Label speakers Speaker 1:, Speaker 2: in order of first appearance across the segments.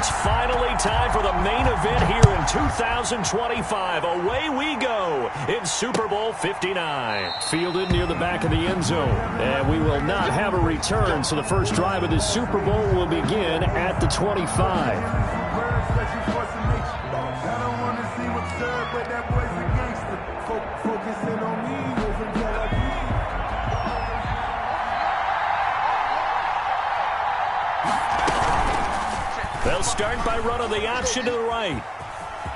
Speaker 1: it's finally time for the main event here in 2025. Away we go in Super Bowl 59. Fielded near the back of the end zone. And we will not have a return, so the first drive of this Super Bowl will begin at the 25. They'll start by running the option to the right.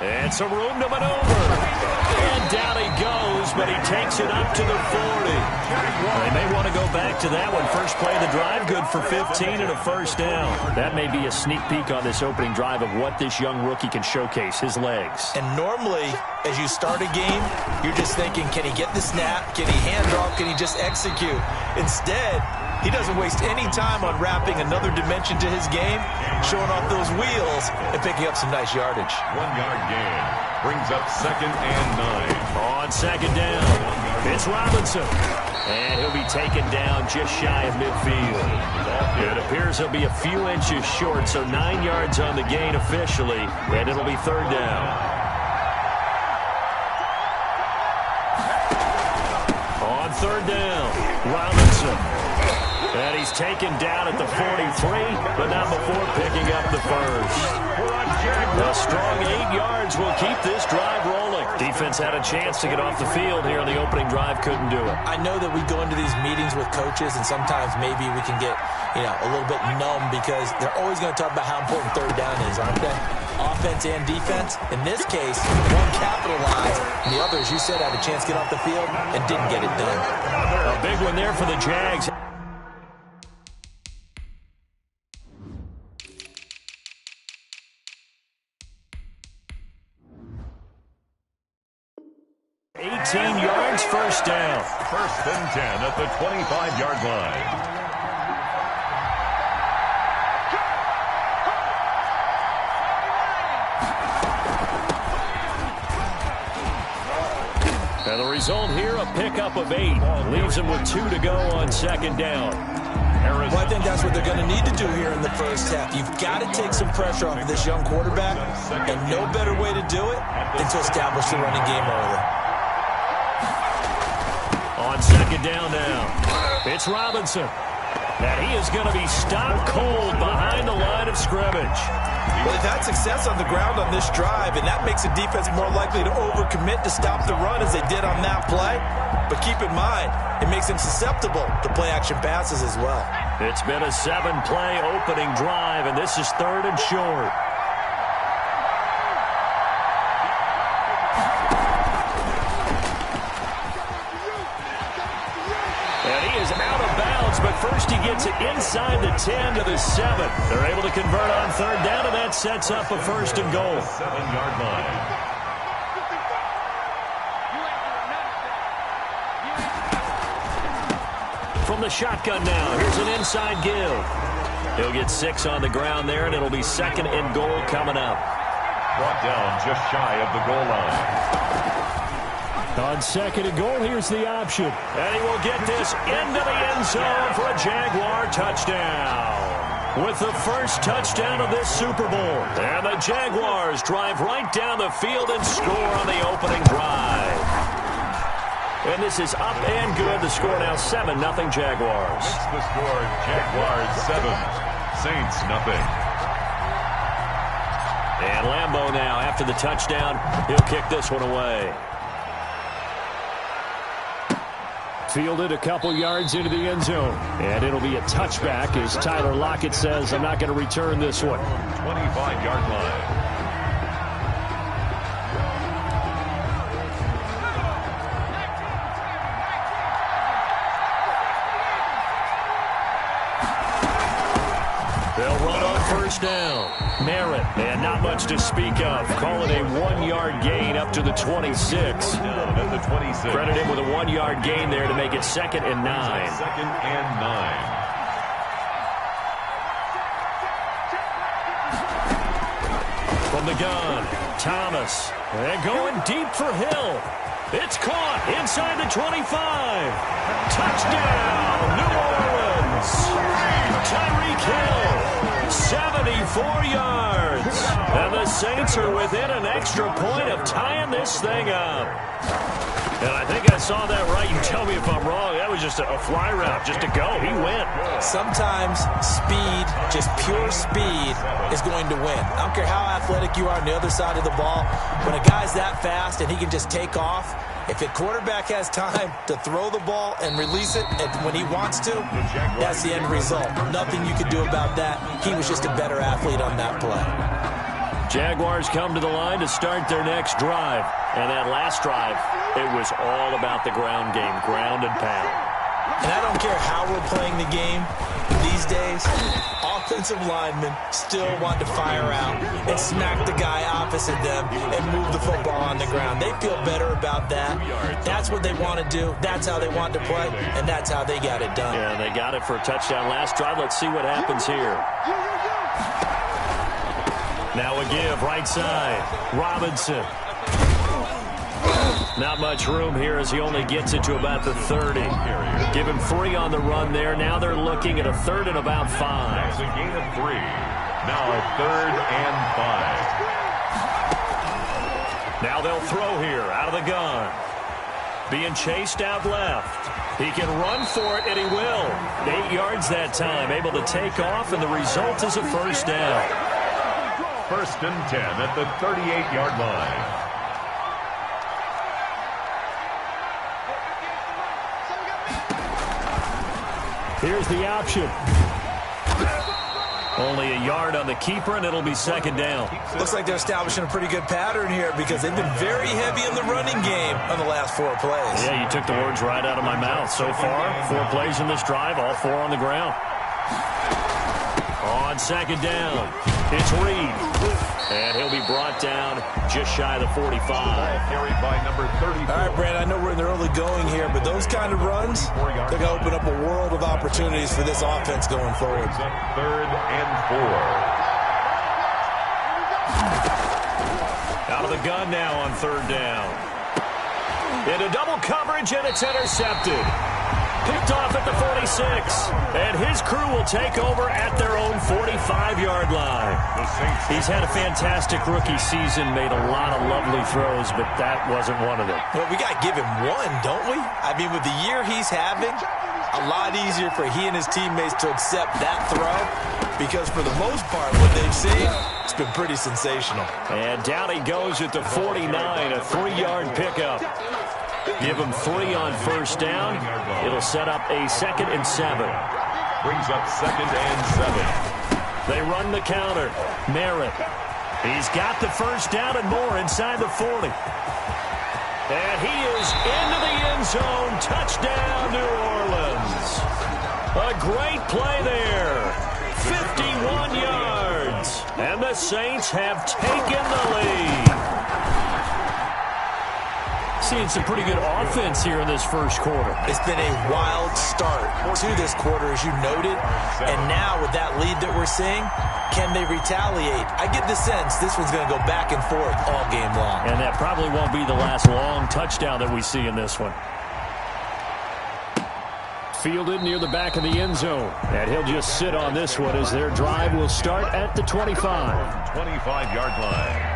Speaker 1: And some room to maneuver. And down he goes, but he takes it up to the 40. They may want to go back to that one. First play of the drive, good for 15 and a first down. That may be a sneak peek on this opening drive of what this young rookie can showcase, his legs.
Speaker 2: And normally, as you start a game, you're just thinking, can he get the snap? Can he hand off? Can he just execute? Instead, he doesn't waste any time on wrapping another dimension to his game, showing off those wheels, and picking up some nice yardage.
Speaker 3: 1 yard gain brings up 2nd and 9.
Speaker 1: On second down, it's Robinson. And he'll be taken down just shy of midfield. It appears he'll be a few inches short, so 9 yards on the gain officially, and it'll be third down. On third down, Robinson. And he's taken down at the 43, but not before picking up the first. A strong 8 yards will keep this drive rolling. Defense had a chance to get off the field here on the opening drive, couldn't do it.
Speaker 2: I know that we go into these meetings with coaches, and sometimes maybe we can get, a little bit numb because they're always going to talk about how important third down is, aren't they? Offense and defense. In this case, one capitalized, and the other, as you said, had a chance to get off the field and didn't get it done.
Speaker 1: A big one there for the Jags. 18 yards, first down.
Speaker 3: 1st and 10 at the 25-yard line.
Speaker 1: And the result here, a pickup of 8. Leaves them with 2 to go on second down.
Speaker 2: Well, I think that's what they're going to need to do here in the first half. You've got to take some pressure off of this young quarterback, and no better way to do it than to establish the running game early.
Speaker 1: On second down now, it's Robinson. And he is going to be stopped cold behind the line of scrimmage.
Speaker 2: Well, they've had success on the ground on this drive, and that makes the defense more likely to overcommit to stop the run as they did on that play. But keep in mind, it makes them susceptible to play-action passes as well.
Speaker 1: It's been a 7-play opening drive, and this is 3rd and short. And he is out of bounds, but first he gets it inside the 10 to the 7. They're able to convert on third down, and that sets up a 1st and goal.
Speaker 3: 7-yard line.
Speaker 1: From the shotgun now, here's an inside give. He'll get 6 on the ground there, and it'll be 2nd and goal coming up.
Speaker 3: Brought down just shy of the goal line.
Speaker 1: On 2nd and goal, here's the option. And he will get this into the end zone for a Jaguar touchdown. With the first touchdown of this Super Bowl. And the Jaguars drive right down the field and score on the opening drive. And this is up and good. The score now 7-0 Jaguars.
Speaker 3: It's the score, Jaguars 7, Saints nothing.
Speaker 1: And Lambeau now, after the touchdown, he'll kick this one away. Fielded a couple yards into the end zone. And it'll be a touchback as Tyler Lockett says, I'm not going to return this one.
Speaker 3: 25-yard line.
Speaker 1: They'll run on first down. Merritt, and not much to speak of. Call it a 1-yard gain up to the 26.
Speaker 3: At the 26.
Speaker 1: Credit him with a 1-yard gain there to make it 2nd and 9.
Speaker 3: 2nd and 9.
Speaker 1: From the gun, Thomas. And going deep for Hill. It's caught inside the 25. Touchdown, New Orleans. Tyreek Hill. 74 yards. And the Saints are within an extra point of tying this thing up. And I think I saw that right. You tell me if I'm wrong. That was just a fly route, just to go. He went.
Speaker 2: Sometimes speed, just pure speed, is going to win. I don't care how athletic you are on the other side of the ball. When a guy's that fast and he can just take off, if a quarterback has time to throw the ball and release it when he wants to, that's the end result. Nothing you could do about that. He was just a better athlete on that play.
Speaker 1: Jaguars come to the line to start their next drive. And that last drive, it was all about the ground game, ground and pound.
Speaker 2: And I don't care how we're playing the game these days, offensive linemen still want to fire out and smack the guy opposite them and move the football on the ground. They feel better about that. That's what they want to do. That's how they want to play, and that's how they got it done.
Speaker 1: Yeah, they got it for a touchdown last drive. Let's see what happens here. Now a give, right side. Robinson. Not much room here as he only gets it to about the 30. Give him 3 on the run there. Now they're looking at a 3rd and about 5.
Speaker 3: That's a gain of 3. Now a 3rd and 5.
Speaker 1: Now they'll throw here out of the gun. Being chased out left. He can run for it, and he will. 8 yards that time. Able to take off, and the result is a first down.
Speaker 3: 1st and 10 at the 38-yard line.
Speaker 1: Here's the option. Only a yard on the keeper, and it'll be 2nd down.
Speaker 2: Looks like they're establishing a pretty good pattern here because they've been very heavy in the running game on the last 4 plays.
Speaker 1: Yeah, you took the words right out of my mouth. So far, 4 plays in this drive, all 4 on the ground. On 2nd down, it's Reed. And he'll be brought down just shy of the 45.
Speaker 3: Carried by number 34.
Speaker 2: All right, Brad, I know we're in the early going here, but those kind of runs, they're going to open up a world of opportunities for this offense going forward.
Speaker 3: 3rd and 4.
Speaker 1: Out of the gun now on 3rd down. Into double coverage, and it's intercepted. Picked off at the 46. And his crew will take over at their own 45-yard line. He's had a fantastic rookie season, made a lot of lovely throws, but that wasn't one of them.
Speaker 2: Well, we got to give him one, don't we? I mean, with the year he's having, a lot easier for he and his teammates to accept that throw because for the most part, what they've seen, it's been pretty sensational.
Speaker 1: And down he goes at the 49, a 3-yard pickup. Give him 3 on 1st down. It'll set up a 2nd and 7.
Speaker 3: Brings up 2nd and 7.
Speaker 1: They run the counter. Merritt. He's got the 1st down and more inside the 40. And he is into the end zone. Touchdown, New Orleans. A great play there. 51 yards. And the Saints have taken the lead. Seeing some pretty good offense here in this 1st quarter.
Speaker 2: It's been a wild start to this quarter, as you noted. And now with that lead that we're seeing, can they retaliate? I get the sense this one's going to go back and forth all game long.
Speaker 1: And that probably won't be the last long touchdown that we see in this one. Fielded near the back of the end zone. And he'll just sit on this one as their drive will start at the 25.
Speaker 3: 25-yard line.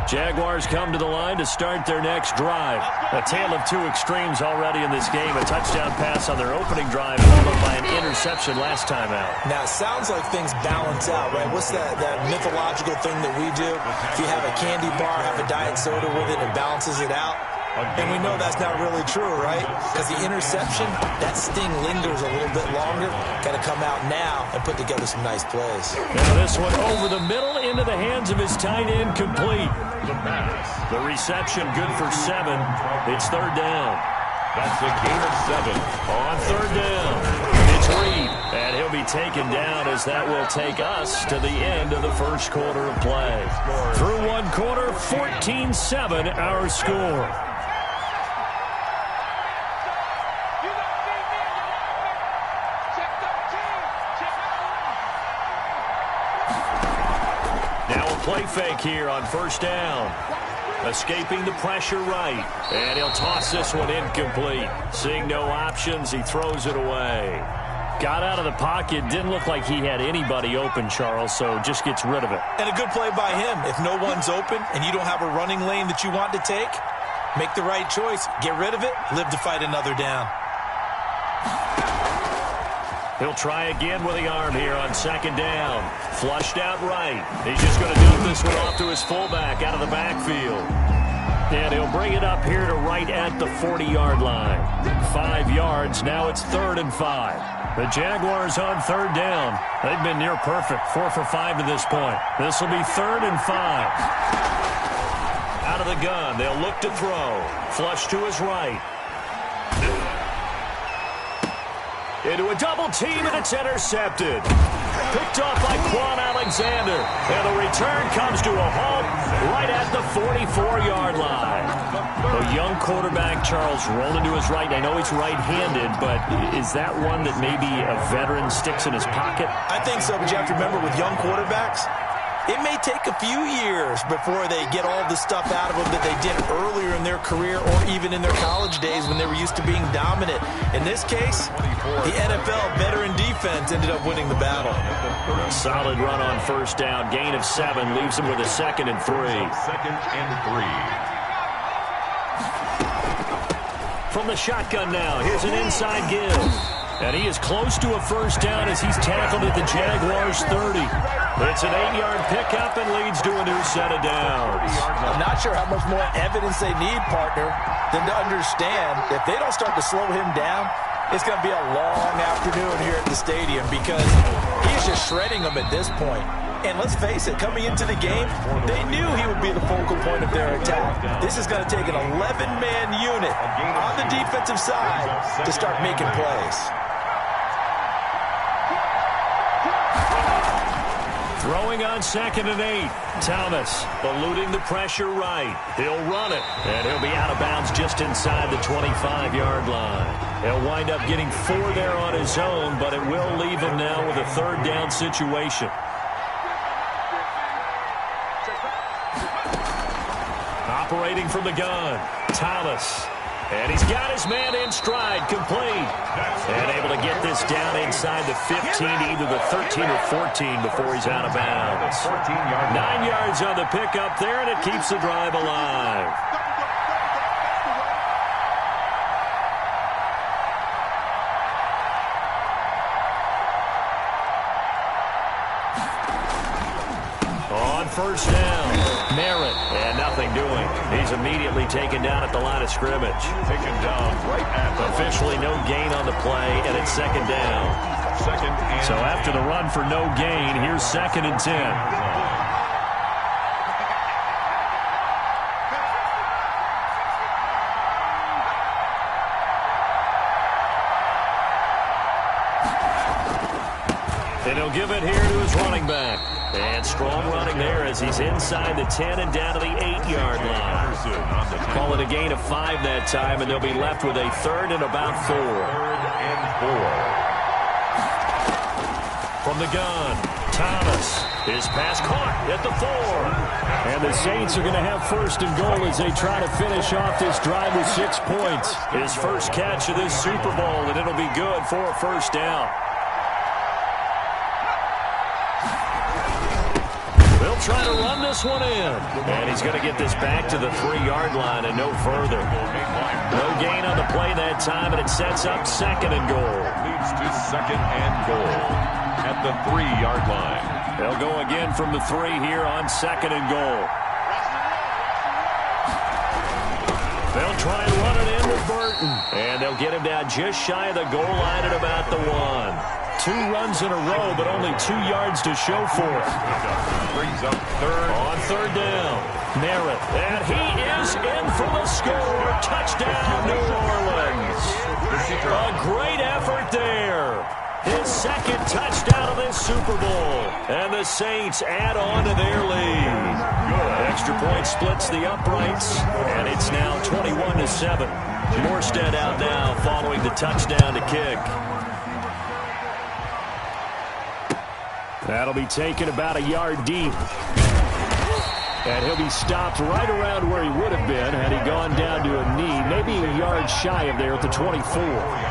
Speaker 1: Jaguars come to the line to start their next drive. A tale of 2 extremes already in this game. A touchdown pass on their opening drive, followed by an interception last time out.
Speaker 2: Now, it sounds like things balance out, right? What's that mythological thing that we do? If you have a candy bar, have a diet soda with it, it balances it out. And we know that's not really true, right? Because the interception, that sting lingers a little bit longer. Got to come out now and put together some nice plays.
Speaker 1: Now this one over the middle into the hands of his tight end, complete. The reception good for 7. It's 3rd down.
Speaker 3: That's a gain of 7.
Speaker 1: On 3rd down, it's Reed. And he'll be taken down as that will take us to the end of the 1st quarter of play. Through 1 quarter, 14-7 our score. Play fake here on 1st down. Escaping the pressure right. And he'll toss this one incomplete. Seeing no options, he throws it away. Got out of the pocket. Didn't look like he had anybody open, Charles, so just gets rid of it.
Speaker 2: And a good play by him. If no one's open and you don't have a running lane that you want to take, make the right choice. Get rid of it. Live to fight another down.
Speaker 1: He'll try again with the arm here on second down. Flushed out right. He's just going to dump this one off to his fullback out of the backfield. And he'll bring it up here to right at the 40-yard line. 5 yards. Now it's 3rd and 5. The Jaguars on 3rd down. They've been near perfect. 4 for 5 to this point. This will be 3rd and 5. Out of the gun. They'll look to throw. Flush to his right. Into a double team, and it's intercepted. Picked off by Quan Alexander. And the return comes to a halt right at the 44-yard line. A young quarterback, Charles, rolling to his right. I know he's right-handed, but is that one that maybe a veteran sticks in his pocket?
Speaker 2: I think so, but you have to remember with young quarterbacks, it may take a few years before they get all the stuff out of them that they did earlier in their career or even in their college days when they were used to being dominant. In this case, the NFL veteran defense ended up winning the battle.
Speaker 1: A solid run on first down. Gain of 7 leaves him with a 2nd and 3.
Speaker 3: 2nd and 3.
Speaker 1: From the shotgun now, here's an inside give. And he is close to a first down as he's tackled at the Jaguars' 30. It's an 8-yard pickup and leads to a new set of downs.
Speaker 2: I'm not sure how much more evidence they need, partner, than to understand if they don't start to slow him down, it's going to be a long afternoon here at the stadium because he's just shredding them at this point. And let's face it, coming into the game, they knew he would be the focal point of their attack. This is going to take an 11-man unit on the defensive side to start making plays.
Speaker 1: Throwing on 2nd and 8. Thomas eluding the pressure right. He'll run it, and he'll be out of bounds just inside the 25-yard line. He'll wind up getting 4 there on his own, but it will leave him now with a 3rd down situation. Operating from the gun, Thomas. And he's got his man in stride, complete. And able to get this down inside the 15, either the 13 or 14 before he's out of bounds. 9 yards on the pickup there, and it keeps the drive alive. On first down, Merritt, and nothing doing. He's immediately taken down at the line of scrimmage.
Speaker 3: Taken down right at the
Speaker 1: Officially no gain on the play, and it's 2nd down.
Speaker 3: 2nd and
Speaker 1: So after the run for no gain, here's 2nd and 10. And he'll give it here to his running back. And strong running there as he's inside the 10 and down to the 8-yard line. Call it a gain of 5 that time, and they'll be left with a 3rd and about 4.
Speaker 3: 3rd and 4.
Speaker 1: From the gun, Thomas. His pass caught at the 4. And the Saints are going to have 1st and goal as they try to finish off this drive with 6 points. His first catch of this Super Bowl, and it'll be good for a 1st down. Trying to run this one in. And he's going to get this back to the 3-yard line and no further. No gain on the play that time, and it sets up 2nd and goal.
Speaker 3: Leads to 2nd and goal at the 3-yard line.
Speaker 1: They'll go again from the 3 here on 2nd and goal. They'll try and run it in with Burton. And they'll get him down just shy of the goal line at about the 1. 2 runs in a row, but only 2 yards to show for it.
Speaker 3: Brings up 3rd.
Speaker 1: On 3rd down, Merritt. And he is in for the score. Touchdown, New Orleans. A great effort there. His 2nd touchdown of this Super Bowl. And the Saints add on to their lead. Extra point splits the uprights, and it's now 21-7. Morstead out now following the touchdown to kick. That'll be taken about a yard deep. And he'll be stopped right around where he would have been had he gone down to a knee. maybe a yard shy of there at the 24.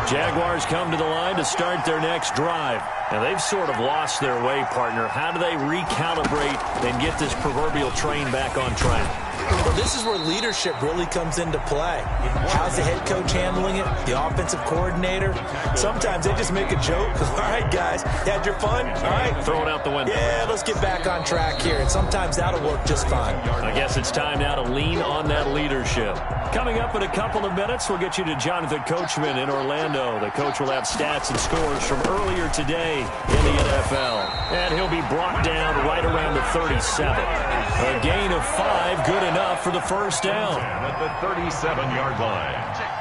Speaker 1: Jaguars come to the line to start their next drive. And they've sort of lost their way, partner. How do they recalibrate and get this proverbial train back on track?
Speaker 2: Well, this is where leadership really comes into play. How's the head coach handling it? The offensive coordinator? Sometimes they just make a joke. All right, guys, had your fun? All right.
Speaker 1: Throw it out the window.
Speaker 2: Yeah, let's get back on track here. And sometimes that'll work just fine.
Speaker 1: I guess it's time now to lean on that leadership. Coming up in a couple of minutes, we'll get you to Jonathan Coachman in Orlando. The coach will have stats and scores from earlier today in the NFL. And he'll be brought down right around the 37. A gain of 5, good enough for the first down.
Speaker 3: At the 37-yard line.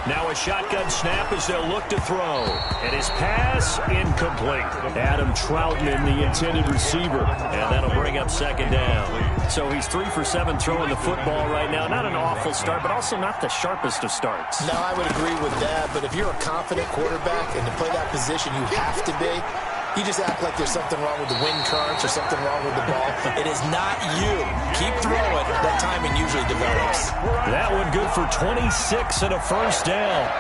Speaker 1: Now a shotgun snap as they'll look to throw. And his pass incomplete. Adam Troutman, the intended receiver. And that'll bring up second down. So he's 3 for 7 throwing the football right now. Not an awful start, but also not the sharpest of starts.
Speaker 2: No, I would agree with that. But if you're a confident quarterback and to play that position, you have to be. You just act like there's something wrong with the wind currents or something wrong with the ball. It is not you. Keep throwing. That timing usually develops.
Speaker 1: That one good for 26 and a first down.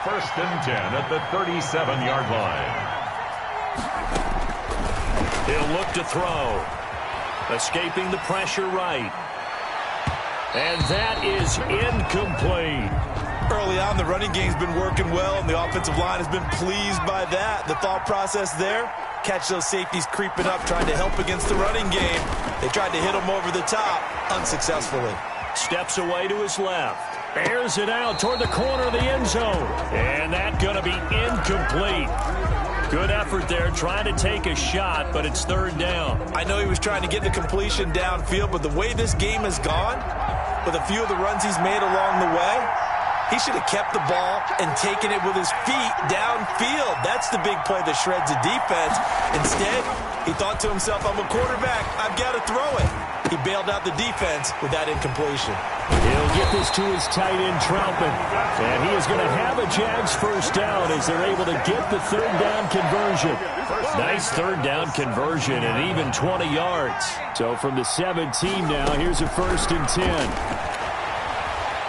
Speaker 3: First and 10 at the 37-yard line.
Speaker 1: He'll look to throw. Escaping the pressure right. And that is incomplete.
Speaker 2: Early on, the running game's been working well, and the offensive line has been pleased by that. The thought process there, catch those safeties creeping up, trying to help against the running game. They tried to hit them over the top, unsuccessfully.
Speaker 1: Steps away to his left. Airs it out toward the corner of the end zone. And that's going to be incomplete. Good effort there, trying to take a shot, but it's third down.
Speaker 2: I know he was trying to get the completion downfield, but the way this game has gone, with a few of the runs he's made along the way, he should have kept the ball and taken it with his feet downfield. That's the big play that shreds a defense. Instead, he thought to himself, I'm a quarterback. I've got to throw it. He bailed out the defense with that incompletion.
Speaker 1: He'll get this to his tight end, Troutman. And he is going to have a Jags first down as they're able to get the third down conversion. Nice third down conversion and even 20 yards. So from the 17 now, here's a first and 10.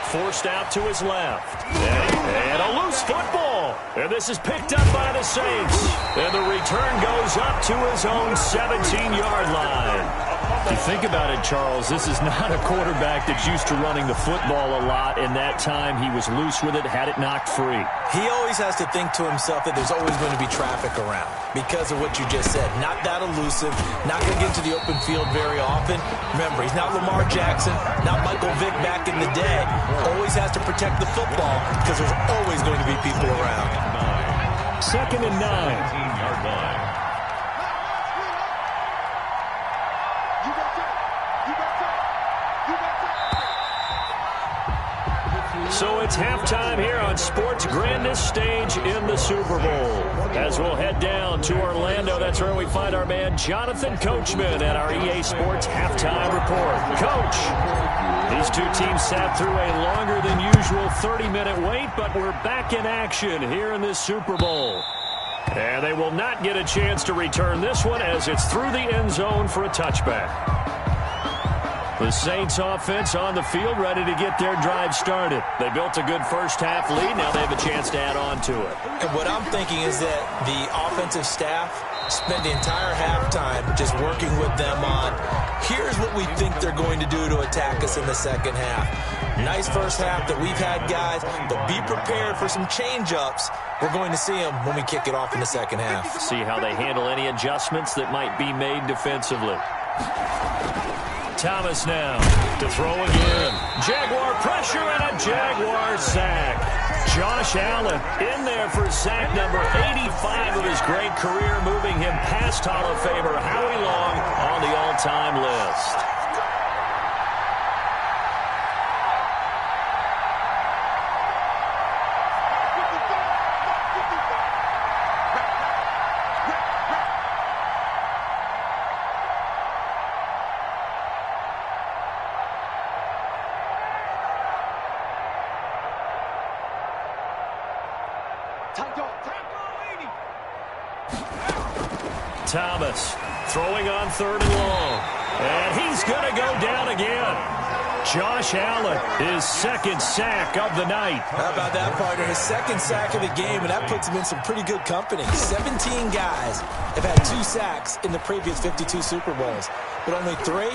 Speaker 1: Forced out to his left. And a loose football. And this is picked up by the Saints. And the return goes up to his own 17-yard line. If you think about it, Charles, this is not a quarterback that's used to running the football a lot. In that time, he was loose with it, had it knocked free.
Speaker 2: He always has to think to himself that there's always going to be traffic around because of what you just said. Not that elusive, not going to get into the open field very often. Remember, he's not Lamar Jackson, not Michael Vick back in the day. Always has to protect the football because there's always going to be people around.
Speaker 1: Second and 9.
Speaker 3: 18-yard line.
Speaker 1: So it's halftime here on sports' grandest stage in the Super Bowl. As we'll head down to Orlando, that's where we find our man Jonathan Coachman at our EA Sports Halftime Report. Coach, these two teams sat through a longer than usual 30-minute wait, but we're back in action here in this Super Bowl. And they will not get a chance to return this one as it's through the end zone for a touchback. The Saints offense on the field, ready to get their drive started. They built a good first-half lead. Now they have a chance to add on to it.
Speaker 2: And what I'm thinking is that the offensive staff spent the entire halftime just working with them on, here's what we think they're going to do to attack us in the second half. Nice first half that we've had, guys, but be prepared for some change-ups. We're going to see them when we kick it off in the second half.
Speaker 1: See how they handle any adjustments that might be made defensively. Thomas now to throw again. Jaguar pressure and a Jaguar sack. Josh Allen in there for sack number 85 of his great career, moving him past Hall of Famer Howie Long on the all-time list. Thomas throwing on 3rd and long. And he's going to go down again. Josh Allen, his 2nd sack of the night.
Speaker 2: How about that, partner? His 2nd sack of the game, and that puts him in some pretty good company. 17 guys have had 2 sacks in the previous 52 Super Bowls, but only 3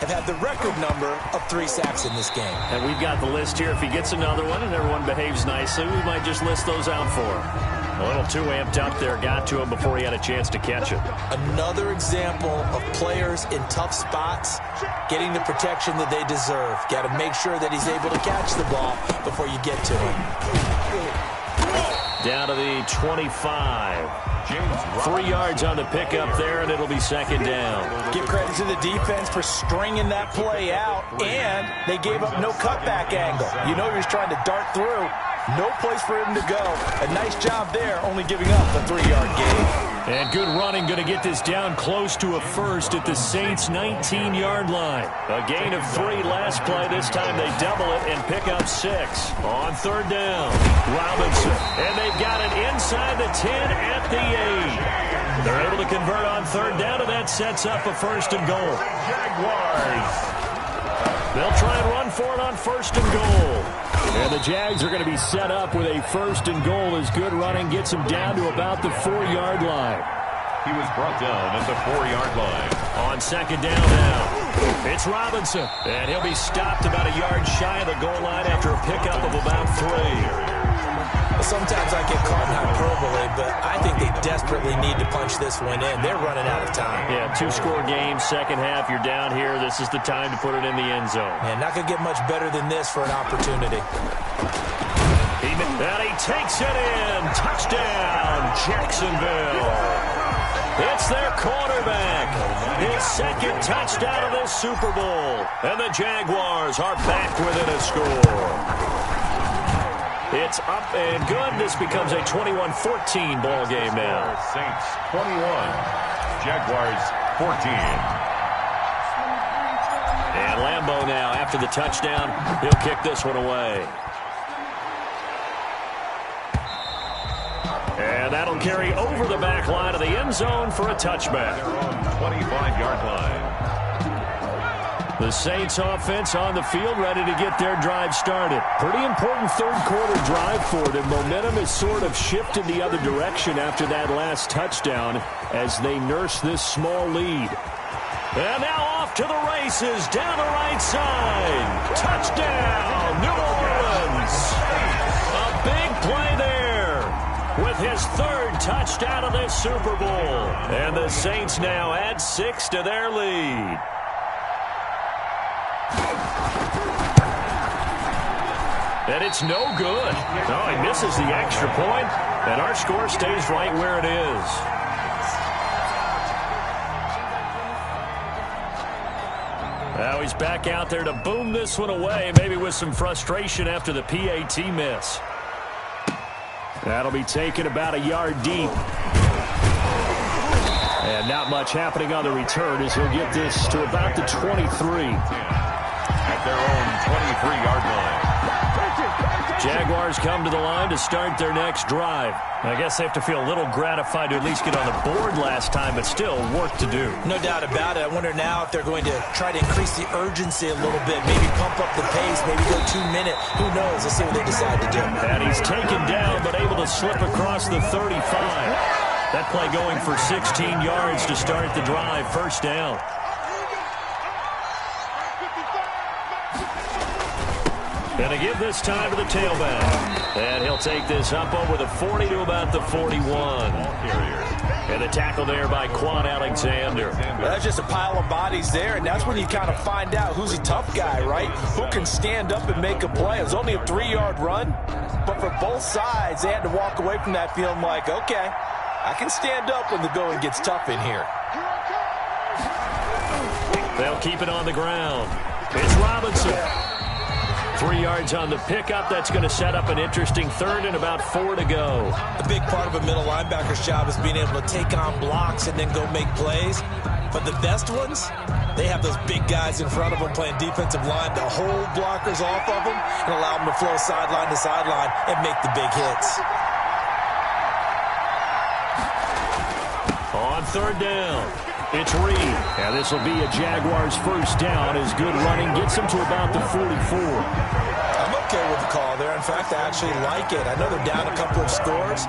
Speaker 2: have had the record number of 3 sacks in this game.
Speaker 1: And we've got the list here. If he gets another one and everyone behaves nicely, we might just list those out for him. A little too amped up there, got to him before he had a chance to catch it.
Speaker 2: Another example of players in tough spots getting the protection that they deserve. Got to make sure that he's able to catch the ball before you get to him.
Speaker 1: Down to the 25. 3 yards on the pickup there, and it'll be 2nd down.
Speaker 2: Give credit to the defense for stringing that play out, and they gave up no cutback angle. You know he was trying to dart through. No place for him to go. A nice job there, only giving up a 3-yard gain.
Speaker 1: And good running, going to get this down close to a 1st at the Saints' 19-yard line. A gain of 3 last play. This time they double it and pick up 6. On 3rd down, Robinson. And they've got it inside the 10 at the 8. They're able to convert on 3rd down, and that sets up a 1st and goal. Jaguars. They'll try and run for it on 1st and goal. And the Jags are going to be set up with a 1st and goal as good running gets them down to about the 4-yard line.
Speaker 3: He was brought down at the 4-yard line.
Speaker 1: On 2nd down now, it's Robinson. And he'll be stopped about a yard shy of the goal line after a pickup of about 3.
Speaker 2: Sometimes I get caught in hyperbole, but I think they desperately need to punch this one in. They're running out of time.
Speaker 1: Yeah, 2-score game, 2nd half. You're down here. This is the time to put it in the end zone.
Speaker 2: And not going to get much better than this for an opportunity.
Speaker 1: And he takes it in. Touchdown, Jacksonville. It's their quarterback. His 2nd touchdown of this Super Bowl. And the Jaguars are back within a score. It's up and good. This becomes a 21-14 ball game now.
Speaker 3: Saints 21, Jaguars 14.
Speaker 1: And Lambeau now, after the touchdown, he'll kick this one away. And that'll carry over the back line of the end zone for a touchback.
Speaker 3: Their own 25-yard line.
Speaker 1: The Saints offense on the field, ready to get their drive started. Pretty important 3rd quarter drive for them. Momentum has sort of shifted the other direction after that last touchdown as they nurse this small lead. And now off to the races, down the right side. Touchdown, New Orleans. A big play there with his 3rd touchdown of this Super Bowl. And the Saints now add 6 to their lead. And it's no good. Oh, he misses the extra point, and our score stays right where it is. Now he's back out there to boom this one away, maybe with some frustration after the PAT miss. That'll be taken about a yard deep. And not much happening on the return as he'll get this to about the 23.
Speaker 3: At their own 23-yard line.
Speaker 1: Jaguars come to the line to start their next drive. I guess they have to feel a little gratified to at least get on the board last time, but still work to do.
Speaker 2: No doubt about it. I wonder now if they're going to try to increase the urgency a little bit, maybe pump up the pace, maybe go 2-minute. Who knows? Let's see what they decide to do.
Speaker 1: And he's taken down, but able to slip across the 35. That play going for 16 yards to start the drive. 1st down. And to give this time to the tailback. And he'll take this up over the 40 to about the 41. And the tackle there by Quan Alexander.
Speaker 2: Well, that's just a pile of bodies there, and that's when you kind of find out who's a tough guy, right? Who can stand up and make a play. It was only a 3-yard run, but for both sides, they had to walk away from that feeling like, okay, I can stand up when the going gets tough in here.
Speaker 1: They'll keep it on the ground. It's Robinson. 3 yards on the pickup. That's going to set up an interesting 3rd and about 4 to go.
Speaker 2: A big part of a middle linebacker's job is being able to take on blocks and then go make plays. But the best ones, they have those big guys in front of them playing defensive line to hold blockers off of them and allow them to flow sideline to sideline and make the big hits.
Speaker 1: On 3rd down, It's Reed. And this will be a Jaguars first down as good running gets them to about the 44.
Speaker 2: I'm okay with the call there. In fact, I actually like it. I know they're down a couple of scores,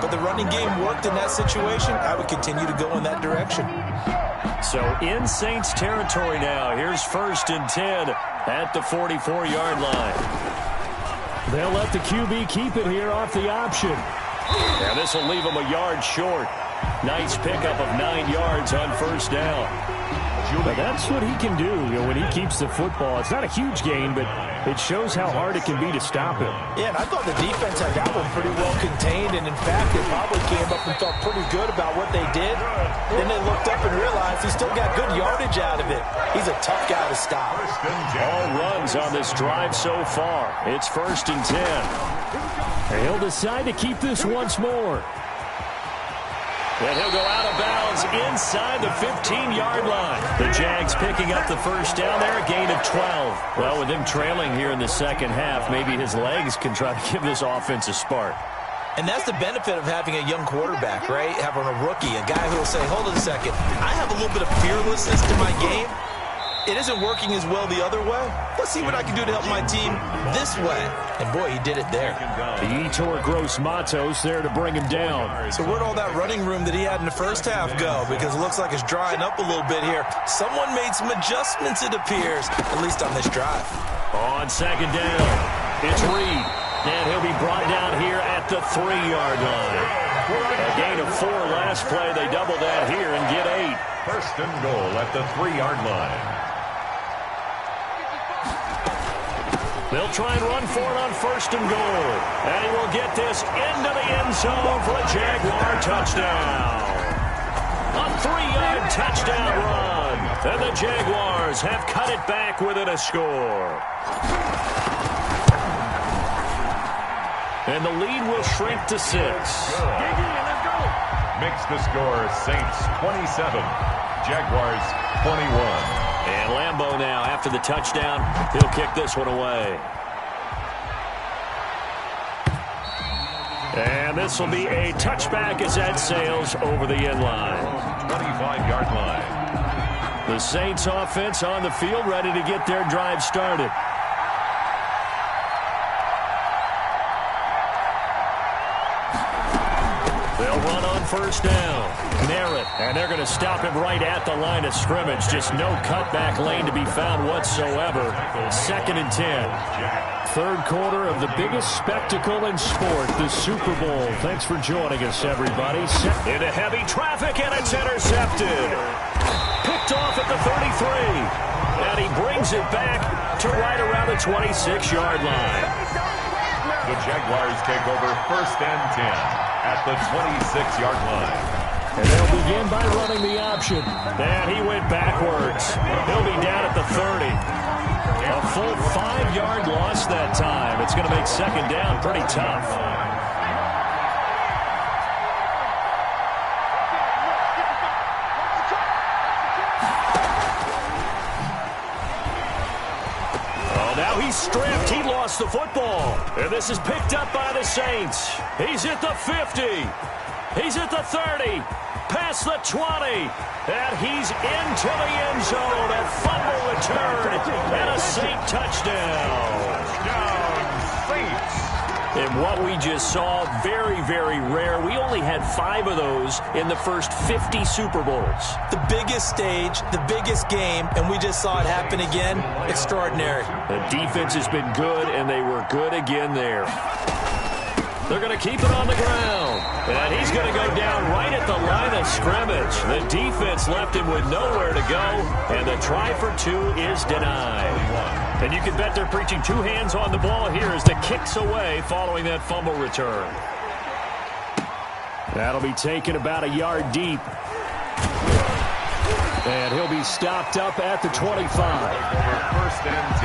Speaker 2: but the running game worked in that situation. I would continue to go in that direction.
Speaker 1: So in Saints territory now. Here's 1st and 10 at the 44-yard line. They'll let the QB keep it here off the option. And this will leave him a yard short. Nice pickup of 9 yards on 1st down. But that's what he can do, when he keeps the football. It's not a huge gain, but it shows how hard it can be to stop him.
Speaker 2: Yeah, and I thought the defense had that one pretty well contained, and in fact, they probably came up and felt pretty good about what they did. Then they looked up and realized he still got good yardage out of it. He's a tough guy to stop.
Speaker 1: All runs on this drive so far. It's 1st and 10. And he'll decide to keep this once more. And he'll go out of bounds inside the 15-yard line. The Jags picking up the first down there, a gain of 12. Well, with him trailing here in the second half, maybe his legs can try to give this offense a spark.
Speaker 2: And that's the benefit of having a young quarterback, right? Having a rookie, a guy who will say, hold on a second, I have a little bit of fearlessness to my game. It isn't working as well the other way. Let's see what I can do to help my team this way. And, boy, he did it there.
Speaker 1: The Etor Gross Matos there to bring him down.
Speaker 2: So where'd all that running room that he had in the first half go? Because it looks like it's drying up a little bit here. Someone made some adjustments, it appears, at least on this drive.
Speaker 1: On 2nd down, it's Reed. And he'll be brought down here at the 3-yard line. A gain of 4 last play. They double that here and get 8.
Speaker 3: 1st and goal at the 3-yard line.
Speaker 1: They'll try and run for it on 1st and goal. And he will get this into the end zone for a Jaguar touchdown. A 3-yard touchdown run. And the Jaguars have cut it back within a score. And the lead will shrink to 6.
Speaker 3: Makes the score Saints 27, Jaguars 21.
Speaker 1: And Lambeau now, after the touchdown, he'll kick this one away. And this will be a touchback as that sails over the end line.
Speaker 3: 25-yard line.
Speaker 1: The Saints offense on the field, ready to get their drive started. They'll run on 1st down. Merritt, and they're going to stop him right at the line of scrimmage. Just no cutback lane to be found whatsoever. 2nd and 10. 3rd quarter of the biggest spectacle in sport, the Super Bowl. Thanks for joining us, everybody. Into heavy traffic, and it's intercepted. Picked off at the 33. And he brings it back to right around the 26-yard line.
Speaker 3: The Jaguars take over 1st and 10 at the 26-yard line.
Speaker 1: And they'll begin by running the option. And he went backwards. He'll be down at the 30. A full 5-yard loss that time. It's going to make 2nd down pretty tough. Oh, now he's stripped. He lost the football. And this is picked up by the Saints. He's at the 50. He's at the 30. Past the 20, and he's into the end zone. A fumble return and a Saint touchdown.
Speaker 3: Saints.
Speaker 1: And what we just saw, very, very rare. We only had 5 of those in the first 50 Super Bowls.
Speaker 2: The biggest stage, the biggest game, and we just saw it happen again. Extraordinary.
Speaker 1: The defense has been good, and they were good again there. They're going to keep it on the ground. And he's going to go down right at the line of scrimmage. The defense left him with nowhere to go. And the try for 2 is denied. And you can bet they're preaching 2 hands on the ball here as the kick's away following that fumble return. That'll be taken about a yard deep. And he'll be stopped up at the 25.
Speaker 3: 1st and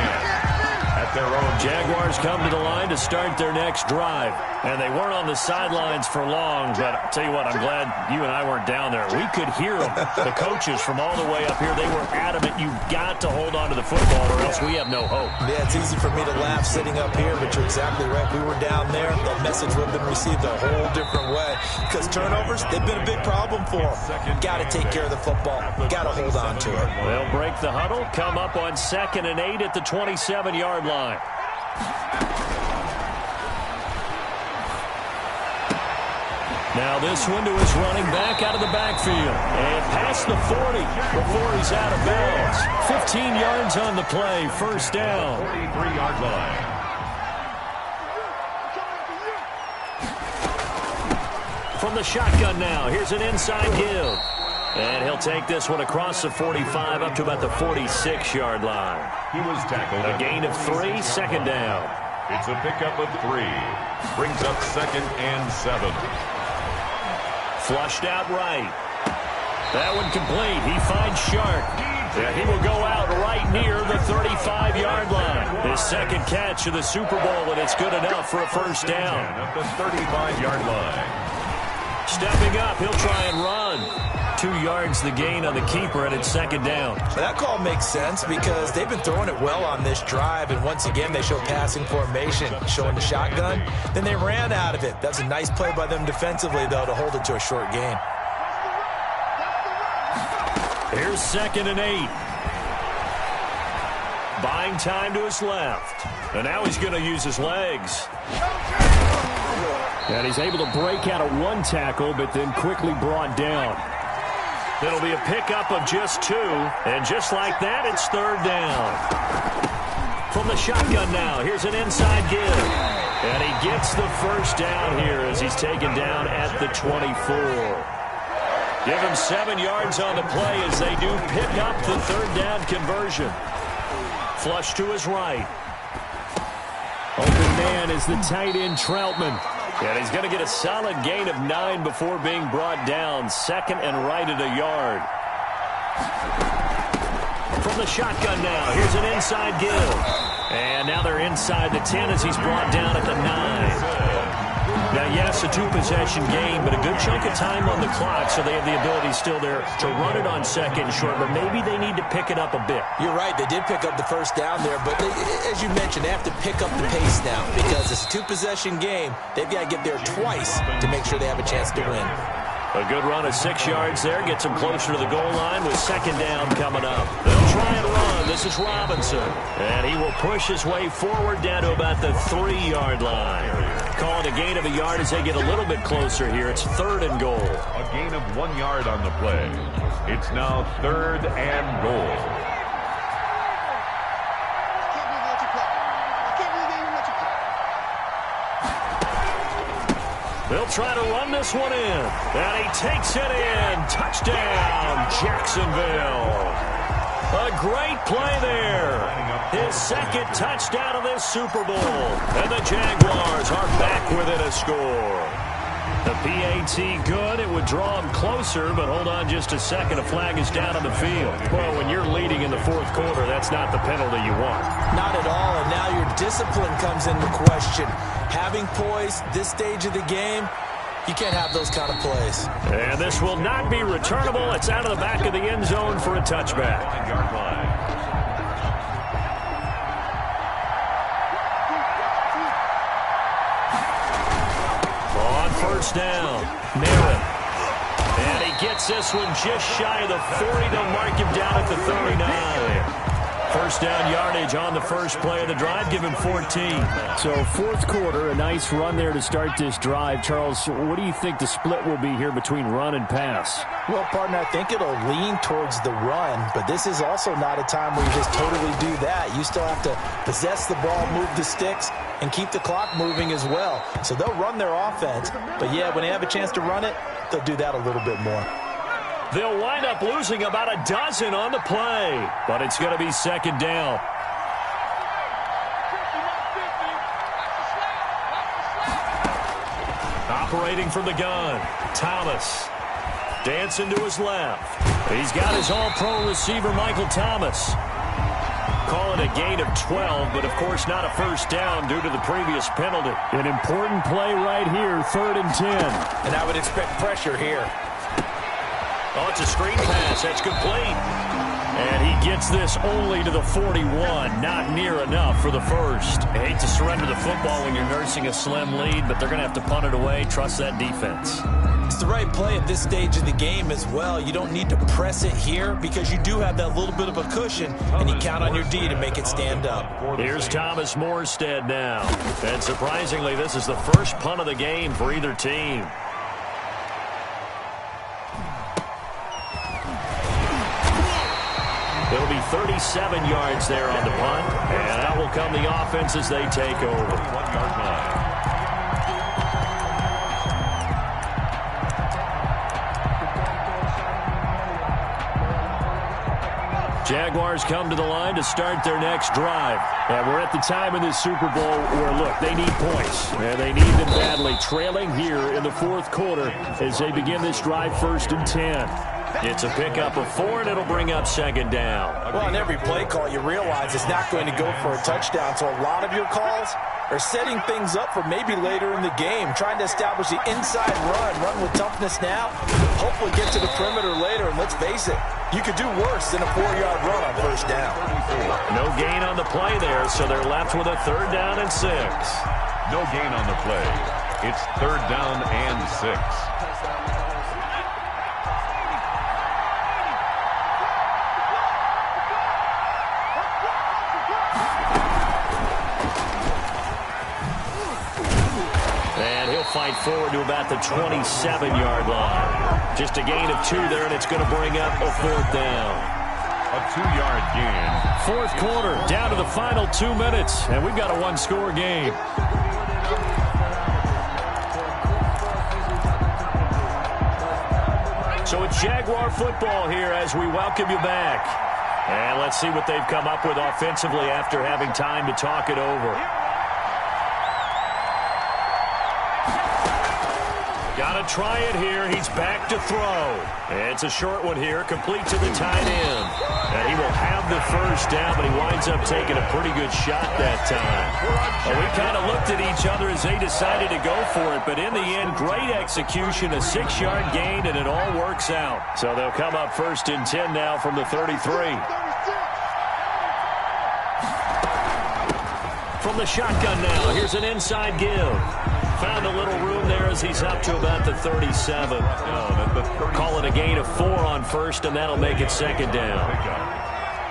Speaker 3: 10. at their own.
Speaker 1: Jaguars come to the line to start their next drive. And they weren't on the sidelines for long, but I'll tell you what, I'm glad you and I weren't down there. We could hear them, the coaches from all the way up here. They were adamant, you've got to hold on to the football or else we have no hope.
Speaker 2: Yeah, it's easy for me to laugh sitting up here, but you're exactly right. We were down there. That message would have been received a whole different way. Because turnovers, they've been a big problem for them. Got to take care of the football. Got to hold on to it.
Speaker 1: They'll break the huddle, come up on 2nd and 8 at the 27-yard line. Now this one to his running back out of the backfield. And past the 40 before he's out of bounds. 15 yards on the play, first down.
Speaker 3: 43-yard line.
Speaker 1: From the shotgun now, here's an inside give. And he'll take this one across the 45 up to about the 46-yard line.
Speaker 3: He was tackled.
Speaker 1: A gain of 3, second down.
Speaker 3: It's a pickup of 3. Brings up 2nd and 7.
Speaker 1: Flushed out right. That one complete. He finds Shark. And he will go out right near the 35-yard line. His second catch of the Super Bowl, and it's good enough for a first down.
Speaker 3: At the 35-yard line.
Speaker 1: Stepping up, he'll try and run. 2 yards the gain on the keeper, and it's second down.
Speaker 2: That call makes sense because they've been throwing it well on this drive, and once again they show passing formation, showing the shotgun. Then they ran out of it. That's a nice play by them defensively, though, to hold it to a short gain.
Speaker 1: Here's 2nd and 8. Buying time to his left. And now he's going to use his legs. And he's able to break out of one tackle, but then quickly brought down. It'll be a pickup of just 2. And just like that, it's third down. From the shotgun now, here's an inside give. And he gets the first down here as he's taken down at the 24. Give him 7 yards on the play as they do pick up the third down conversion. Flush to his right. Open man is the tight end Troutman. And he's going to get a solid gain of 9 before being brought down. 2nd and right at a yard. From the shotgun now, here's an inside give. And now they're inside the 10 as he's brought down at the 9. Now, yes, a 2-possession game, but a good chunk of time on the clock, so they have the ability still there to run it on 2nd and short, but maybe they need to pick it up a bit.
Speaker 2: You're right. They did pick up the first down there, but as you mentioned, they have to pick up the pace now because it's a 2-possession game. They've got to get there twice to make sure they have a chance to win.
Speaker 1: A good run of 6 yards there gets them closer to the goal line with second down coming up. They'll try and run. This is Robinson. And he will push his way forward down to about the 3-yard line. Call it a gain of a yard as they get a little bit closer here. It's 3rd and goal.
Speaker 3: A gain of 1 yard on the play. It's now 3rd and goal.
Speaker 1: They'll try to run this one in. And he takes it in. Touchdown, Jacksonville. A great play there. His second touchdown of this Super Bowl. And the Jaguars are back within a score. The PAT good. It would draw him closer, but hold on just a second. A flag is down on the field. Well, when you're leading in the 4th quarter, that's not the penalty you want.
Speaker 2: Not at all, and now your discipline comes into question. Having poise this stage of the game, you can't have those kind of plays.
Speaker 1: And this will not be returnable. It's out of the back of the end zone for a touchback. On first down, Merritt. And he gets this one just shy of the 40. They'll mark him down at the 39. First down yardage on the first play of the drive. Give him 14. So 4th quarter, a nice run there to start this drive. Charles, what do you think the split will be here between run and pass?
Speaker 2: Well, partner, I think it'll lean towards the run, but this is also not a time where you just totally do that. You still have to possess the ball, move the sticks, and keep the clock moving as well. So they'll run their offense, but yeah, when they have a chance to run it, they'll do that a little bit more.
Speaker 1: They'll wind up losing about a dozen on the play, but it's going to be second down. Operating from the gun, Thomas. Dancing to his left. He's got his all-pro receiver, Michael Thomas. call it a gain of 12, but of course not a first down due to the previous penalty. An important play right here, 3rd and 10.
Speaker 2: And I would expect pressure here.
Speaker 1: Oh, it's a screen pass. That's complete. And he gets this only to the 41. Not near enough for the first. I hate to surrender the football when you're nursing a slim lead, but they're going to have to punt it away. Trust that defense.
Speaker 2: It's the right play at this stage of the game as well. You don't need to press it here because you do have that little bit of a cushion, and you count on your D to make it stand up.
Speaker 1: Here's Thomas Morstead now. And surprisingly, this is the first punt of the game for either team. It'll be 37 yards there on the punt, and out will come the offense as they take over.
Speaker 3: 1-yard line.
Speaker 1: Jaguars come to the line to start their next drive. And we're at the time in this Super Bowl where, look, they need points. And they need them badly. Trailing here in the 4th quarter as they begin this drive 1st and 10. It's a pickup of 4, and it'll bring up 2nd down.
Speaker 2: Well, on every play call, you realize it's not going to go for a touchdown. So a lot of your calls are setting things up for maybe later in the game, trying to establish the inside run with toughness now, hopefully get to the perimeter later. And let's face it, you could do worse than a 4-yard run on 1st down.
Speaker 1: No gain on the play there, so they're left with a 3rd down and 6.
Speaker 3: No gain on the play. It's 3rd down and 6.
Speaker 1: Fight forward to about the 27-yard line. Just a gain of 2 there, and it's going to bring up a 4th down.
Speaker 3: A 2-yard gain.
Speaker 1: 4th quarter, down to the final 2 minutes, and we've got a 1-score game. So it's Jaguar football here as we welcome you back. And let's see what they've come up with offensively after having time to talk it over. Got to try it here. He's back to throw. It's a short one here, complete to the tight end. And he will have the first down, but he winds up taking a pretty good shot that time. Well, we kind of looked at each other as they decided to go for it, but in the end, great execution, a 6-yard gain, and it all works out. So they'll come up 1st and 10 now from the 33. From the shotgun now, here's an inside give. Found a little room there as he's up to about the 37. Call it a gain of 4 on 1st, and that'll make it 2nd down.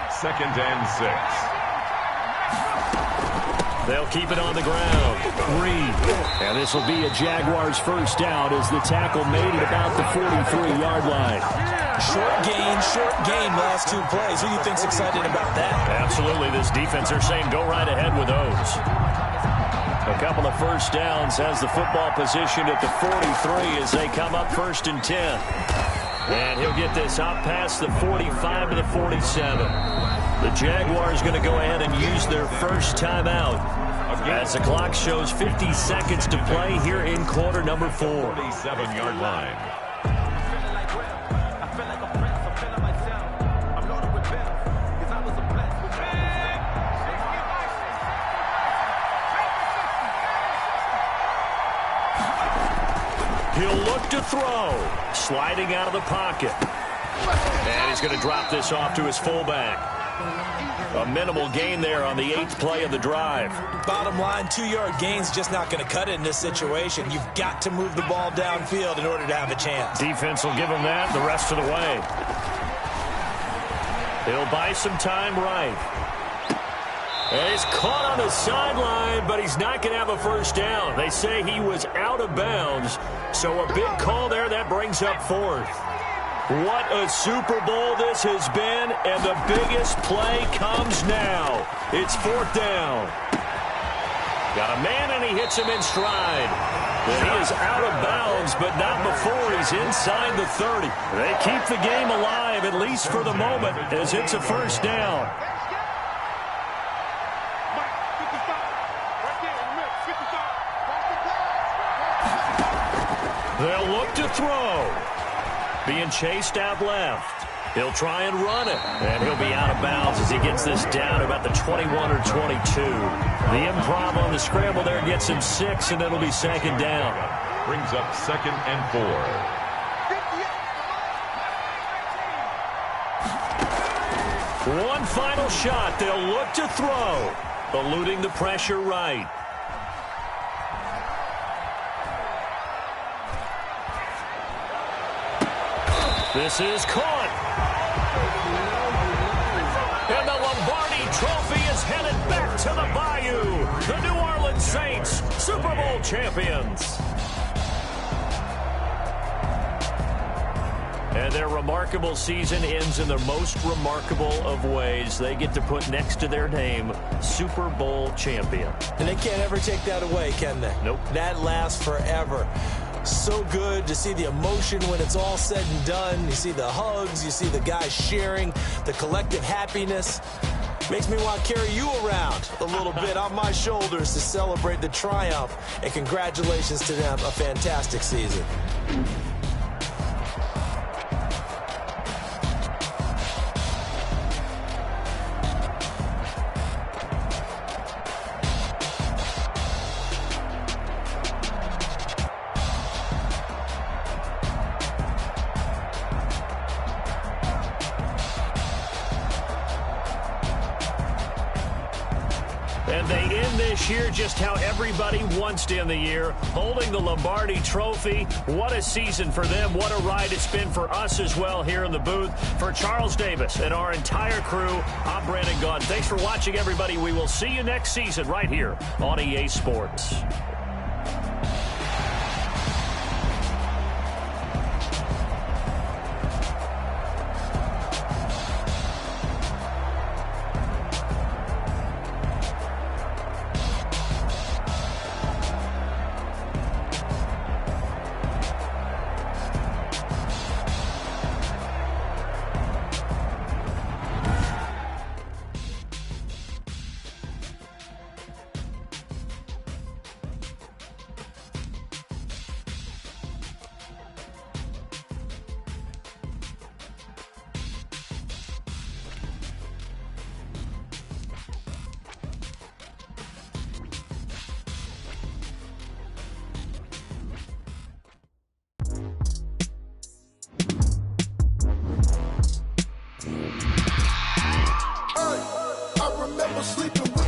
Speaker 3: 2nd and 6.
Speaker 1: They'll keep it on the ground. Reed. And this will be a Jaguars first down as the tackle made it about the 43-yard line.
Speaker 2: Short gain last 2 plays. Who do you think's excited about that?
Speaker 1: Absolutely. This defense, they're saying go right ahead with those. A couple of first downs has the football position at the 43 as they come up 1st and 10. And he'll get this out past the 45 to the 47. The Jaguars going to go ahead and use their first timeout as the clock shows 50 seconds to play here in quarter number 4.
Speaker 3: 47-yard line.
Speaker 1: He'll look to throw. Sliding out of the pocket. And he's going to drop this off to his fullback. A minimal gain there on the 8th play of the drive.
Speaker 2: Bottom line, 2-yard gain's just not going to cut it in this situation. You've got to move the ball downfield in order to have a chance.
Speaker 1: Defense will give him that the rest of the way. He'll buy some time right. And he's caught on the sideline, but he's not going to have a first down. They say he was out of bounds, so a big call there that brings up 4th. What a Super Bowl this has been, and the biggest play comes now. It's 4th down. Got a man, and he hits him in stride. And he is out of bounds, but not before he's inside the 30. They keep the game alive, at least for the moment, as it's a first down. They'll look to throw. Being chased out left. He'll try and run it, and he'll be out of bounds as he gets this down about the 21 or 22. The improv on the scramble there gets him 6, and it'll be second down.
Speaker 3: Brings up 2nd and 4.
Speaker 1: One final shot. They'll look to throw, eluding the pressure right. This is caught. And the Lombardi Trophy is headed back to the Bayou. The New Orleans Saints, Super Bowl champions. And their remarkable season ends in the most remarkable of ways. They get to put next to their name, Super Bowl champion.
Speaker 2: And they can't ever take that away, can they?
Speaker 1: Nope.
Speaker 2: That lasts forever. So good to see the emotion when it's all said and done. You see the hugs, you see the guys sharing, the collective happiness. Makes me want to carry you around a little bit on my shoulders to celebrate the triumph. And congratulations to them, a fantastic season.
Speaker 1: And they end this year just how everybody wants to end the year, holding the Lombardi Trophy. What a season for them. What a ride it's been for us as well here in the booth. For Charles Davis and our entire crew, I'm Brandon Gaudin. Thanks for watching, everybody. We will see you next season right here on EA Sports.